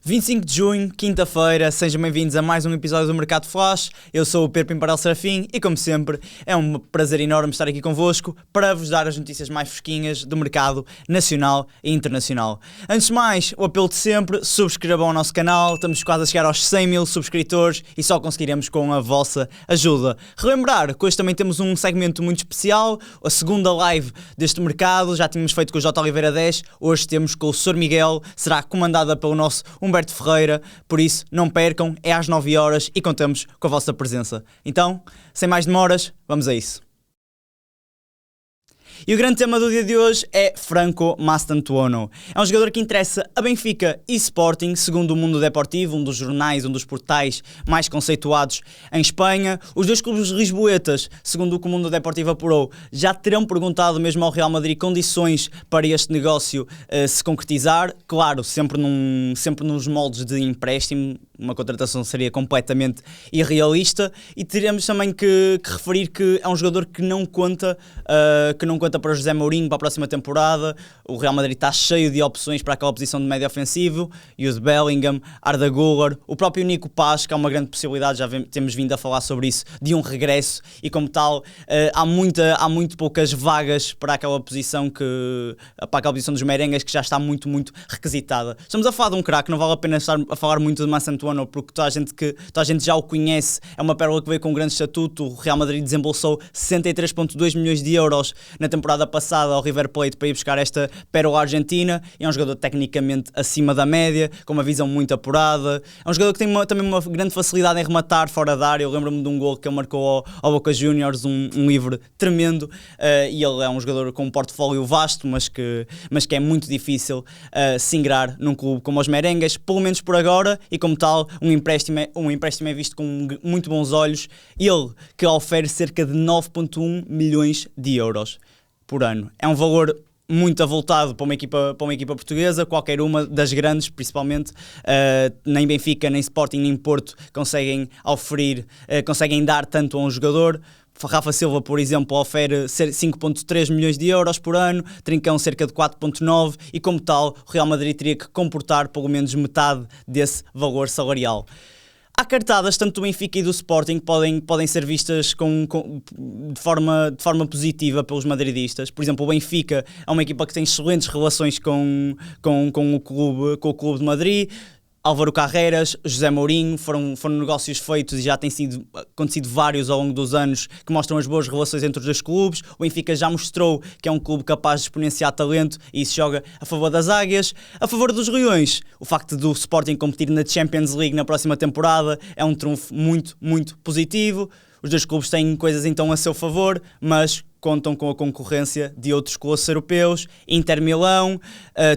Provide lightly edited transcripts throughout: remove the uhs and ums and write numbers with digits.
25 de junho, quinta-feira, sejam bem-vindos a mais um episódio do Mercado Flash. Eu sou o Pedro Pimparel Serafim e, como sempre, é um prazer enorme estar aqui convosco para vos dar as notícias mais fresquinhas do mercado nacional e internacional. Antes de mais, o apelo de sempre, subscrevam o nosso canal, estamos quase a chegar aos 100 mil subscritores e só conseguiremos com a vossa ajuda. Relembrar que hoje também temos um segmento muito especial, a segunda live deste mercado, já tínhamos feito com o J. Oliveira 10, hoje temos com o Sr. Miguel, será comandada pelo nosso Humberto Ferreira, por isso não percam, é às 9 horas e contamos com a vossa presença. Então, sem mais demoras, vamos a isso. E o grande tema do dia de hoje é Franco Mastantuono. É um jogador que interessa a Benfica e Sporting, segundo o Mundo Deportivo, um dos jornais, um dos portais mais conceituados em Espanha. Os dois clubes lisboetas, segundo o que o Mundo Deportivo apurou, já terão perguntado mesmo ao Real Madrid condições para este negócio se concretizar. Claro, sempre nos moldes de empréstimo, uma contratação seria completamente irrealista. E teremos também que referir que é um jogador que não conta para José Mourinho para a próxima temporada. O Real Madrid está cheio de opções para aquela posição de médio ofensivo, Jude Bellingham, Arda Güler, o próprio Nico Paz, que é uma grande possibilidade, já temos vindo a falar sobre isso, de um regresso, e como tal há muito poucas vagas para aquela posição dos merengues, que já está muito requisitada. Estamos a falar de um craque, não vale a pena estar a falar muito de Mastantuono, porque toda a gente já o conhece, é uma pérola que veio com um grande estatuto. O Real Madrid desembolsou 63,2 milhões de euros na temporada passada ao River Plate para ir buscar esta pérola argentina, e é um jogador tecnicamente acima da média, com uma visão muito apurada. É um jogador que tem também uma grande facilidade em rematar fora da área. Eu lembro-me de um gol que ele marcou ao Boca Juniors, um livre tremendo, e ele é um jogador com um portfólio vasto, mas que é muito difícil se ingrar num clube como os merengues, pelo menos por agora, e como tal, um empréstimo é visto com muito bons olhos. Ele que oferece cerca de 9,1 milhões de euros por ano. É um valor muito avultado para uma equipa portuguesa, qualquer uma das grandes, principalmente. Nem Benfica, nem Sporting, nem Porto conseguem dar tanto a um jogador. Rafa Silva, por exemplo, oferece 5,3 milhões de euros por ano, Trincão cerca de 4,9, e como tal, o Real Madrid teria que comportar pelo menos metade desse valor salarial. Há cartadas tanto do Benfica e do Sporting que podem ser vistas de forma positiva pelos madridistas. Por exemplo, o Benfica é uma equipa que tem excelentes relações com o clube de Madrid. Álvaro Carreras, José Mourinho, foram negócios feitos e já têm acontecido vários ao longo dos anos que mostram as boas relações entre os dois clubes. O Benfica já mostrou que é um clube capaz de exponenciar talento, e isso joga a favor das Águias. A favor dos Leões, o facto do Sporting competir na Champions League na próxima temporada é um trunfo muito positivo. Os dois clubes têm coisas então a seu favor, mas contam com a concorrência de outros colossos europeus. Inter Milão,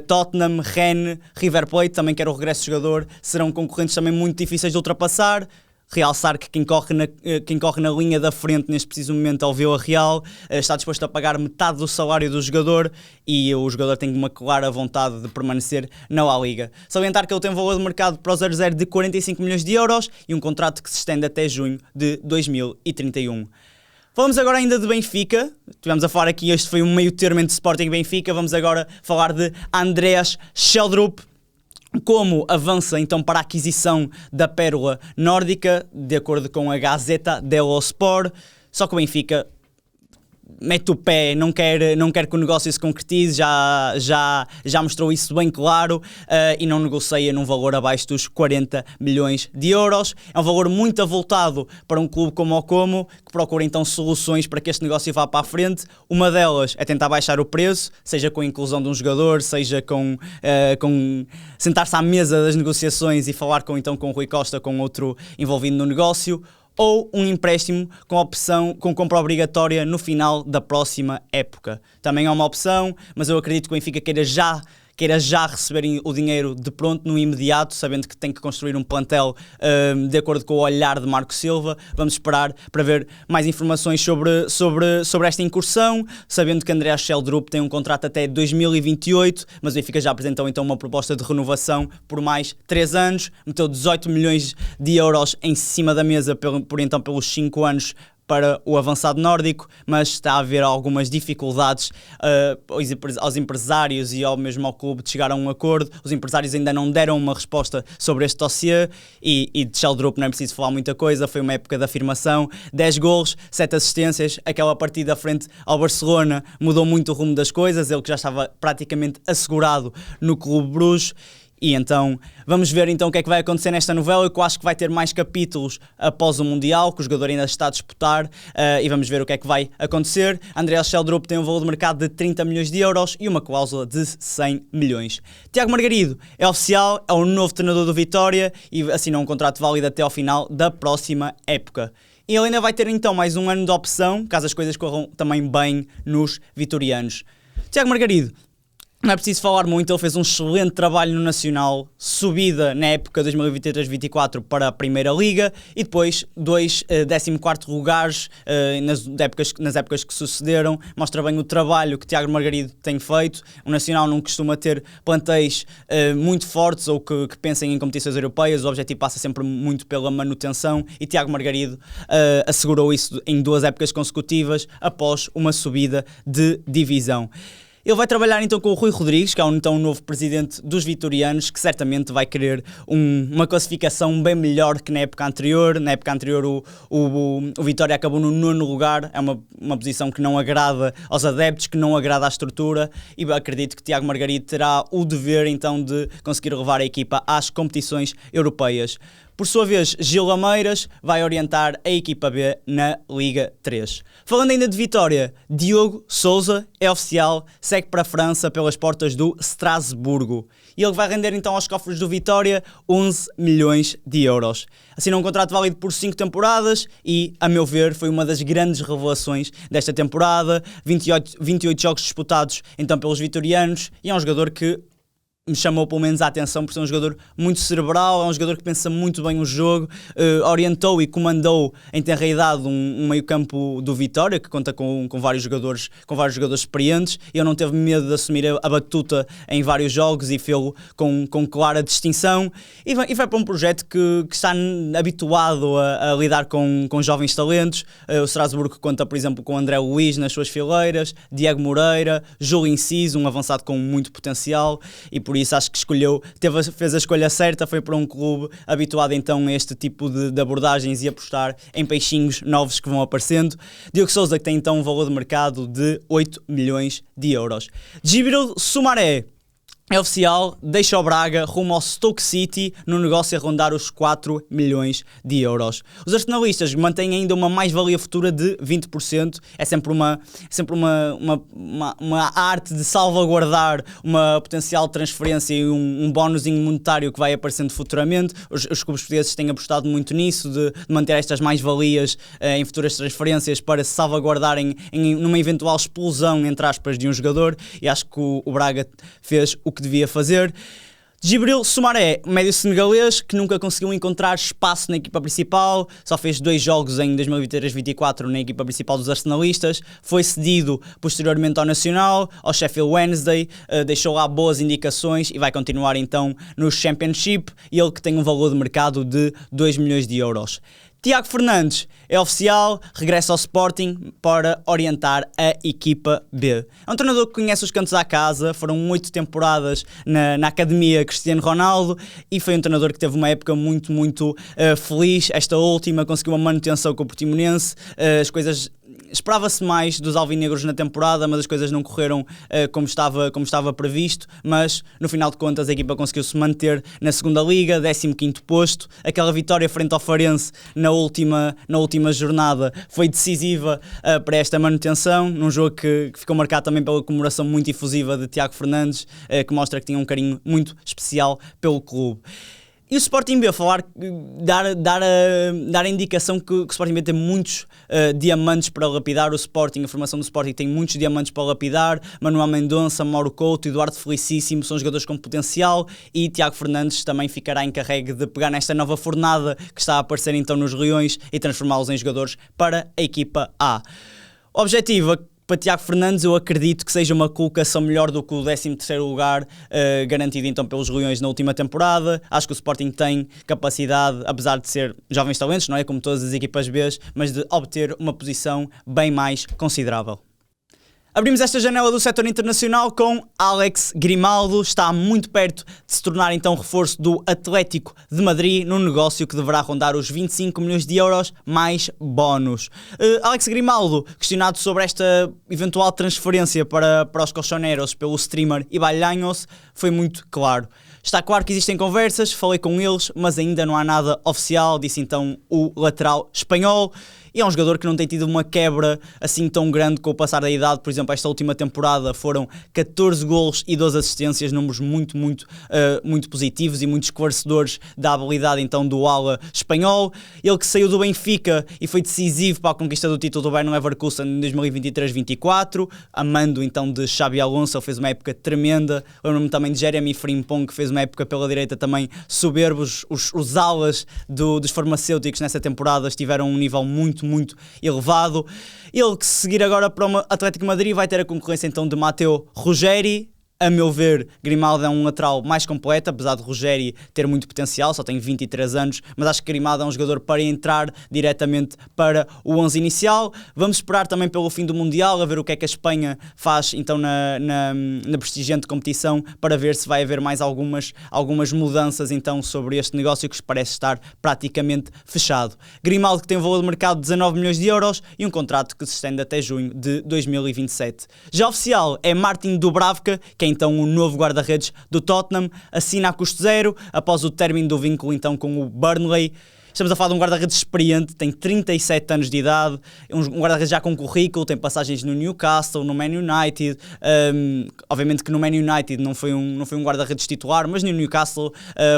Tottenham, Rennes, River Plate, também quer o regresso do jogador, serão concorrentes também muito difíceis de ultrapassar. Realçar que quem corre na linha da frente neste preciso momento é o Vila Real, está disposto a pagar metade do salário do jogador, e o jogador tem uma clara vontade de permanecer na La Liga. Salientar que ele tem um valor de mercado para o 0-0 de 45 milhões de euros e um contrato que se estende até junho de 2031. Falamos agora ainda de Benfica. Estivemos a falar aqui, este foi um meio termo entre Sporting e Benfica. Vamos agora falar de Andreas Schjelderup. Como avança então para a aquisição da pérola nórdica, de acordo com a Gazeta dello Sport. Só que o Benfica mete o pé, não quer que o negócio se concretize, já mostrou isso bem claro, e não negocia num valor abaixo dos 40 milhões de euros. É um valor muito avultado para um clube como o Como, que procura então soluções para que este negócio vá para a frente. Uma delas é tentar baixar o preço, seja com a inclusão de um jogador, seja com sentar-se à mesa das negociações e falar com o Rui Costa, com outro envolvido no negócio, ou um empréstimo com opção com compra obrigatória no final da próxima época. Também é uma opção, mas eu acredito que o Benfica queira já receber o dinheiro de pronto, no imediato, sabendo que tem que construir um plantel de acordo com o olhar de Marco Silva. Vamos esperar para ver mais informações sobre esta incursão, sabendo que Andreas Schjelderup tem um contrato até 2028, mas o Benfica já apresentou então uma proposta de renovação por mais 3 anos, meteu 18 milhões de euros em cima da mesa pelos 5 anos para o avançado nórdico, mas está a haver algumas dificuldades aos empresários e ao mesmo ao clube de chegar a um acordo. Os empresários ainda não deram uma resposta sobre este dossiê e de Sheldrup não é preciso falar muita coisa, foi uma época de afirmação, 10 golos, 7 assistências, aquela partida frente ao Barcelona mudou muito o rumo das coisas, ele que já estava praticamente assegurado no Clube Bruges. E então, vamos ver então o que é que vai acontecer nesta novela, que eu acho que vai ter mais capítulos após o Mundial, que o jogador ainda está a disputar, e vamos ver o que é que vai acontecer. Andreas Sheldrup tem um valor de mercado de 30 milhões de euros e uma cláusula de 100 milhões. Tiago Margarido é oficial, é o novo treinador do Vitória e assinou um contrato válido até ao final da próxima época. E ele ainda vai ter então mais um ano de opção, caso as coisas corram também bem nos vitorianos. Tiago Margarido, não é preciso falar muito, ele fez um excelente trabalho no Nacional, subida na época 2023-24 para a Primeira Liga e depois 14º lugares nas épocas que sucederam. Mostra bem o trabalho que Tiago Margarido tem feito. O Nacional não costuma ter plantéis muito fortes ou que pensem em competições europeias, o objetivo passa sempre muito pela manutenção e Tiago Margarido assegurou isso em 2 épocas consecutivas após uma subida de divisão. Ele vai trabalhar então com o Rui Rodrigues, que é então o novo presidente dos vitorianos, que certamente vai querer uma classificação bem melhor que na época anterior. Na época anterior o Vitória acabou no 9º lugar, é uma posição que não agrada aos adeptos, que não agrada à estrutura, e acredito que Tiago Margarido terá o dever então de conseguir levar a equipa às competições europeias. Por sua vez, Gil Lameiras vai orientar a equipa B na Liga 3. Falando ainda de Vitória, Diogo Sousa é oficial, segue para a França pelas portas do Strasburgo. E ele vai render então aos cofres do Vitória 11 milhões de euros. Assinou um contrato válido por 5 temporadas e, a meu ver, foi uma das grandes revelações desta temporada. 28 jogos disputados então pelos vitorianos e é um jogador que me chamou pelo menos a atenção por ser um jogador muito cerebral, é um jogador que pensa muito bem o jogo, orientou e comandou em tenra idade um meio-campo do Vitória, que conta com vários jogadores experientes, e ele não teve medo de assumir a batuta em vários jogos e fê-lo com clara distinção, e vai para um projeto que está habituado a lidar com jovens talentos. O Strasbourg conta, por exemplo, com André Luiz nas suas fileiras, Diego Moreira, Júlio Inciso, um avançado com muito potencial, e por isso acho que fez a escolha certa, foi para um clube habituado então a este tipo de abordagens e apostar em peixinhos novos que vão aparecendo. Diogo Sousa, que tem então um valor de mercado de 8 milhões de euros. Djibril Soumaré é oficial, deixa o Braga rumo ao Stoke City no negócio a rondar os 4 milhões de euros. Os arsenalistas mantêm ainda uma mais-valia futura de 20%. É sempre uma arte de salvaguardar uma potencial transferência e um bónusinho monetário que vai aparecendo futuramente. Os clubes portugueses têm apostado muito nisso, de manter estas mais-valias em futuras transferências para se salvaguardarem numa eventual explosão, entre aspas, de um jogador, e acho que o Braga fez o que devia fazer. Djibril Soumaré, médio senegalês, que nunca conseguiu encontrar espaço na equipa principal, só fez 2 jogos em 2023-24 na equipa principal dos arsenalistas, foi cedido posteriormente ao Nacional, ao Sheffield Wednesday, deixou lá boas indicações e vai continuar então no Championship, e ele que tem um valor de mercado de 2 milhões de euros. Tiago Fernandes é oficial, regressa ao Sporting para orientar a equipa B. É um treinador que conhece os cantos à casa, foram 8 temporadas na Academia Cristiano Ronaldo e foi um treinador que teve uma época muito, muito feliz. Esta última conseguiu uma manutenção com o Portimonense, as coisas... Esperava-se mais dos alvinegros na temporada, mas as coisas não correram como estava previsto, mas no final de contas a equipa conseguiu-se manter na segunda liga, 15º posto. Aquela vitória frente ao Farense na última jornada foi decisiva para esta manutenção, num jogo que ficou marcado também pela comemoração muito efusiva de Tiago Fernandes, que mostra que tinha um carinho muito especial pelo clube. E o Sporting B, dar a indicação que o Sporting B tem muitos diamantes para lapidar. A formação do Sporting tem muitos diamantes para lapidar. Manuel Mendonça, Mauro Couto, Eduardo Felicíssimo são jogadores com potencial, e Tiago Fernandes também ficará encarregue de pegar nesta nova fornada que está a aparecer então nos Leões e transformá-los em jogadores para a equipa A. O objetivo para Tiago Fernandes eu acredito que seja uma colocação melhor do que o 13º lugar, garantido então pelos Leões na última temporada. Acho que o Sporting tem capacidade, apesar de ser jovens talentos, não é como todas as equipas B, mas de obter uma posição bem mais considerável. Abrimos esta janela do setor internacional com Alex Grimaldo, está muito perto de se tornar então reforço do Atlético de Madrid num negócio que deverá rondar os 25 milhões de euros mais bónus. Alex Grimaldo, questionado sobre esta eventual transferência para os colchoneros pelo streamer Ibai Llanos, foi muito claro. Está claro que existem conversas, falei com eles, mas ainda não há nada oficial, disse então o lateral espanhol. E é um jogador que não tem tido uma quebra assim tão grande com o passar da idade. Por exemplo, esta última temporada foram 14 golos e 12 assistências, números muito positivos e muito esclarecedores da habilidade então do ala espanhol. Ele que saiu do Benfica e foi decisivo para a conquista do título do Bayern Leverkusen em 2023-24, amando então de Xabi Alonso, ele fez uma época tremenda. Lembro-me também de Jeremy Frimpong, que fez uma época pela direita também soberbo. Os alas dos farmacêuticos nessa temporada estiveram a um nível muito elevado. Ele que seguir agora para o Atlético de Madrid vai ter a concorrência então de Matteo Ruggeri. A meu ver, Grimaldo é um lateral mais completo, apesar de Ruggeri ter muito potencial, só tem 23 anos, mas acho que Grimaldo é um jogador para entrar diretamente para o 11 inicial. Vamos esperar também pelo fim do Mundial, a ver o que é que a Espanha faz então na prestigiante competição, para ver se vai haver mais algumas mudanças então sobre este negócio que parece estar praticamente fechado. Grimaldo que tem um valor de mercado de 19 milhões de euros e um contrato que se estende até junho de 2027. Já oficial é Martin Dubravka, que é então o novo guarda-redes do Tottenham, assina a custo zero após o término do vínculo então com o Burnley. Estamos a falar de um guarda-redes experiente, tem 37 anos de idade, um guarda-redes já com currículo, tem passagens no Newcastle, no Man United. Obviamente que no Man United não foi um guarda-redes titular, mas no Newcastle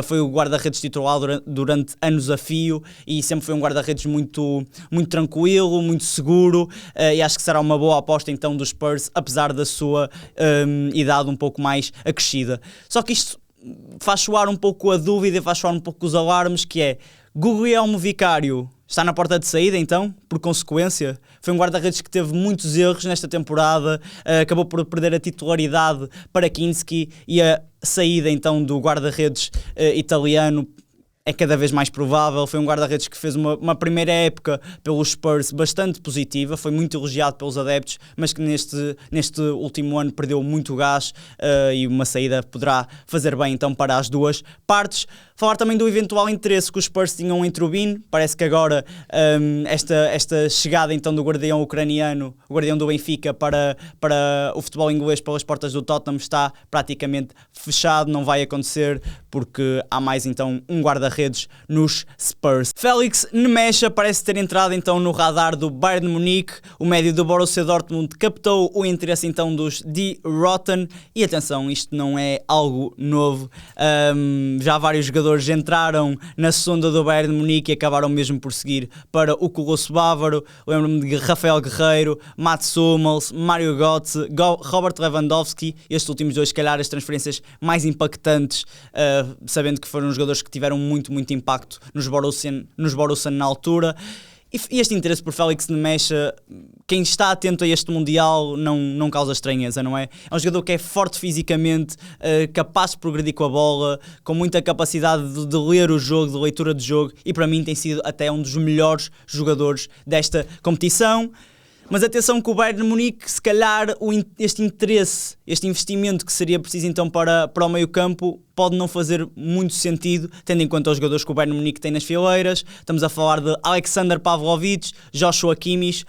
foi o guarda-redes titular durante anos a fio e sempre foi um guarda-redes muito tranquilo, muito seguro, e acho que será uma boa aposta então dos Spurs, apesar da sua idade um pouco mais acrescida. Só que isto faz soar um pouco a dúvida, faz soar um pouco os alarmes, que é: Guglielmo Vicario está na porta de saída então, por consequência? Foi um guarda-redes que teve muitos erros nesta temporada, acabou por perder a titularidade para Kinski e a saída então do guarda-redes italiano é cada vez mais provável. Foi um guarda-redes que fez uma primeira época pelos Spurs bastante positiva, foi muito elogiado pelos adeptos, mas que neste último ano perdeu muito gás, e uma saída poderá fazer bem então para as duas partes. Falar também do eventual interesse que os Spurs tinham em Trubin. Parece que agora esta chegada então do guardião ucraniano, o guardião do Benfica para o futebol inglês pelas portas do Tottenham está praticamente fechado, não vai acontecer porque há mais então um guarda-redes nos Spurs. Félix Nmecha parece ter entrado então no radar do Bayern de Munique. O médio do Borussia Dortmund captou o interesse então dos Die Rotten e atenção, isto não é algo novo. Já vários jogadores entraram na sonda do Bayern de Munique e acabaram mesmo por seguir para o Colosso Bávaro. Lembro-me de Rafael Guerreiro, Mats Hummels, Mario Götze, Robert Lewandowski, estes últimos dois, se calhar, as transferências mais impactantes, sabendo que foram jogadores que tiveram muito impacto nos Borussia na altura. E este interesse por Félix Nmecha, quem está atento a este Mundial não causa estranheza, não é? É um jogador que é forte fisicamente, capaz de progredir com a bola, com muita capacidade de ler o jogo, de leitura de jogo, e para mim tem sido até um dos melhores jogadores desta competição. Mas atenção que o Bayern de Munique, se calhar este interesse, este investimento que seria preciso então para o meio campo, pode não fazer muito sentido, tendo em conta os jogadores que o Bayern de Munique tem nas fileiras. Estamos a falar de Alexander Pavlovic, Joshua Kimmich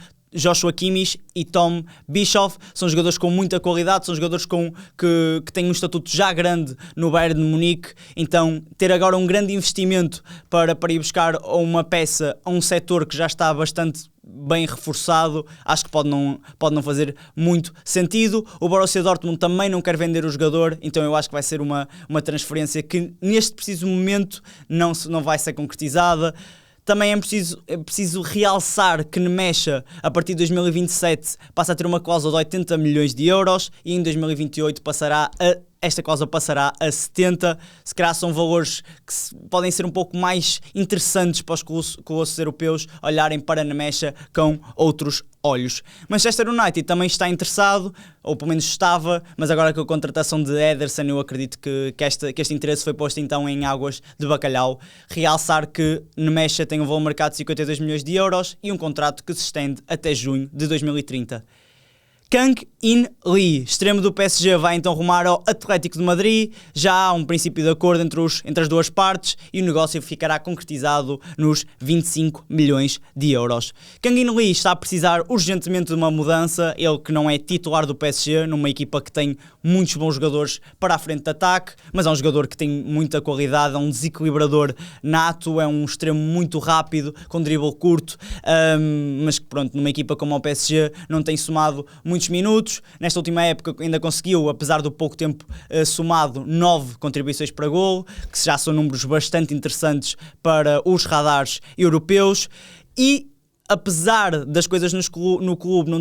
e Tom Bischoff. São jogadores com muita qualidade, são jogadores que têm um estatuto já grande no Bayern de Munique. Então ter agora um grande investimento para ir buscar uma peça a um setor que já está bastante bem reforçado, acho que pode não fazer muito sentido. O Borussia Dortmund também não quer vender o jogador, então eu acho que vai ser uma transferência que neste preciso momento não vai ser concretizada. Também é preciso realçar que Nmecha, a partir de 2027, passa a ter uma cláusula de 80 milhões de euros e em 2028 passará a esta cláusula passará a 70. Se calhar são valores que podem ser um pouco mais interessantes para os colossos europeus olharem para Nemesha com outros olhos. Manchester United também está interessado, ou pelo menos estava, mas agora com a contratação de Ederson eu acredito que este interesse foi posto então em águas de bacalhau. Realçar que Nemesha tem um valor marcado de 52 milhões de euros e um contrato que se estende até junho de 2030. Kang-in Lee, extremo do PSG, vai então rumar ao Atlético de Madrid. Já há um princípio de acordo entre as duas partes e o negócio ficará concretizado nos 25 milhões de euros. Kang-in Lee está a precisar urgentemente de uma mudança, ele que não é titular do PSG, numa equipa que tem muitos bons jogadores para a frente de ataque, mas é um jogador que tem muita qualidade, é um desequilibrador nato, é um extremo muito rápido, com drible curto, mas que pronto, numa equipa como o PSG não tem somado muitos minutos. Nesta última época ainda conseguiu, apesar do pouco tempo somado, 9 contribuições para golo, que já são números bastante interessantes para os radares europeus. E apesar das coisas no clube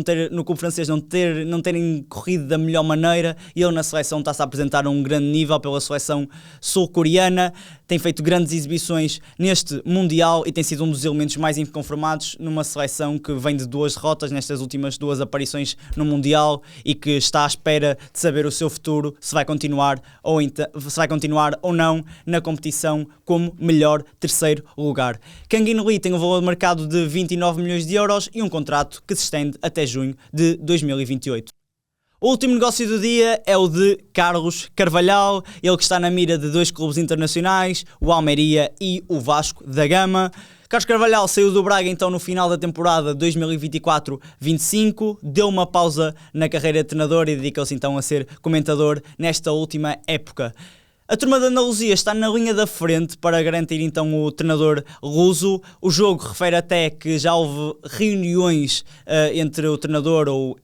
francês não terem corrido da melhor maneira, ele na seleção está-se a apresentar a um grande nível pela seleção sul-coreana, tem feito grandes exibições neste Mundial e tem sido um dos elementos mais inconformados numa seleção que vem de 2 derrotas nestas últimas 2 aparições no Mundial e que está à espera de saber o seu futuro, se vai continuar ou não na competição como melhor terceiro lugar. Kang-in Lee tem um valor de mercado de 29 milhões de euros e um contrato que se estende até junho de 2028. O último negócio do dia é o de Carlos Carvalhal, ele que está na mira de 2 clubes internacionais, o Almeria e o Vasco da Gama. Carlos Carvalhal saiu do Braga então no final da temporada 2024-25, deu uma pausa na carreira de treinador e dedicou-se então a ser comentador nesta última época. A turma da Andaluzia está na linha da frente para garantir então o treinador luso. O jogo refere até que já houve reuniões entre o treinador ou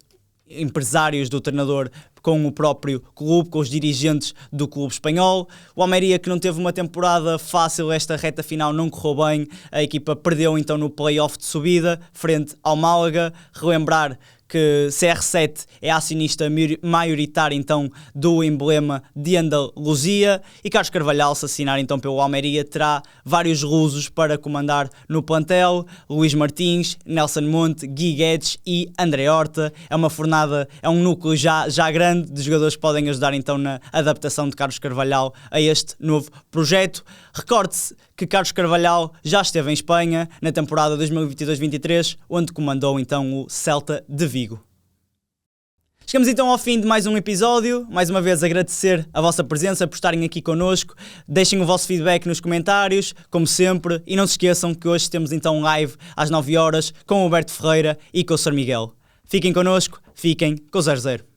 empresários do treinador com o próprio clube, com os dirigentes do clube espanhol. O Almeria, que não teve uma temporada fácil, esta reta final não correu bem, a equipa perdeu então no play-off de subida frente ao Málaga. Relembrar que CR7 é acionista maioritário então do emblema de Andaluzia e Carlos Carvalhal, se assinar então pelo Almeria, terá vários lusos para comandar no plantel: Luís Martins, Nelson Monte, Gui Guedes e André Horta. É uma fornada, é um núcleo já grande de jogadores que podem ajudar então na adaptação de Carlos Carvalhal a este novo projeto. Recorde-se que Carlos Carvalhal já esteve em Espanha na temporada 2022-23, onde comandou então o Celta de Vigo. Chegamos então ao fim de mais um episódio. Mais uma vez agradecer a vossa presença, por estarem aqui connosco. Deixem o vosso feedback nos comentários, como sempre, e não se esqueçam que hoje temos então live às 9 horas com o Alberto Ferreira e com o Sr. Miguel. Fiquem connosco, fiquem com o 00.